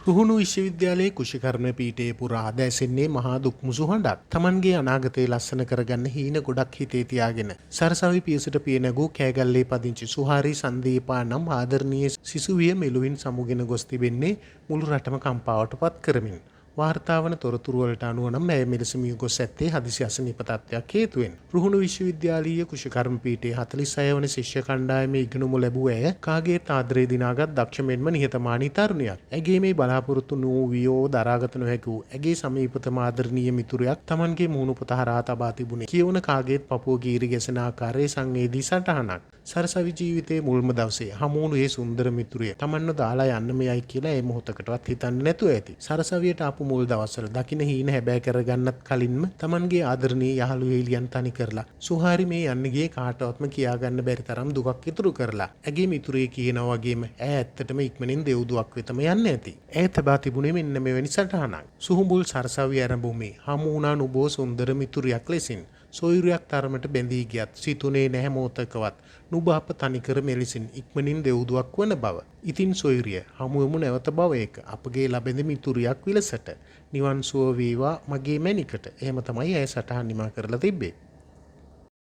රුහුණු විශ්වවිද්‍යාලයේ කුෂිකර්ම පීඨයේ පුරා දැසෙන්නේ මහා දුක් මුසු හඬක්. Tamanගේ අනාගතය ලස්සන කරගන්න හීන ගොඩක් හිතේ තියාගෙන සරසවි පියසට පිය නැගූ කෑගල්ලේ පදිංචි සුහාරි සංදීපා නම් ආදරණීය සිසුවිය මෙලොවින් සමුගෙන ගොස් තිබෙන්නේ මුළු රටම කම්පාවට පත් කරමින්. වාර්තාවන තොරතුරු වලට අනුව නම් ඇය මෙලෙස මිය ගොස් ඇත්තේ හදිසි අසනීප තත්ත්වයක් හේතුවෙන්. රුහුණු විශ්වවිද්‍යාලීය කුෂිකර්ම පීඨයේ 46 වන ශිෂ්‍ය කණ්ඩායමේ ඉගෙනුම ලැබූ ඇය කාගේත් ආදරේ දිනාගත් දක්ෂ මෙන්ම නිහතමානී තරුණියක්. ඇගේ මේ බලාපොරොත්තු නොවූ වියෝ දරාගත නොහැකි වූ ඇගේ සමීපතම ආදරණීය මිතුරියක් Tamanගේ මුහුණු පොත හරහා තබා තිබුණේ කියවන කාගේත් පපුව ගීරි ගැසෙන ආකාරයේ සංවේදී සටහනක්. සරසවි ජීවිතයේ මුල්ම දවසේ හමුවුණු ඒ සුන්දර මිතුරිය Tamanව දාලා යන්න මෙයයි කියලා ඒ මොහොතකටවත් හිතන්නේ නැතුව ඇති. සරසවියට ආපු මුල් දවස්වල දකින්න හීන හැබෑ කරගන්නත් කලින්ම Tamanගේ ආදරණීය යහළු එළියන් තනි කරලා සුහාරි මේ යන්න ගියේ කාටවත්ම කියාගන්න බැරි තරම් දුකක් ඉතුරු කරලා. ඇගේ මිතුරිය කියනවා වගේම ඈ ඇත්තටම ඉක්මනින් දෙව්දුවක් වෙතම යන්න ඇති. ඈ තබා තිබුණේ මෙන්න මෙවැනි සටහනක්. සුහුඹුල් සරසවි ආරම්භුමේ හමු වුණා නුබෝ සුන්දර මිතුරියක් ලෙසින්. සොයුරියක් තරමට බැඳී ගියත් සිතුනේ නැහැ මොහොතකවත් නුඹ අප තනිකර මෙලෙසින් ඉක්මනින් දෙව්දුවක් වන බව. ඉතින් සොයුරිය හමුවෙමු නැවත භවයක අපගේ ලැබෙන මිතුරියක් විලසට. නිවන් සුව වේවා මගේ මැනිකට. එහෙම තමයි ඇය සටහන් නිමා කරලා තිබ්බේ.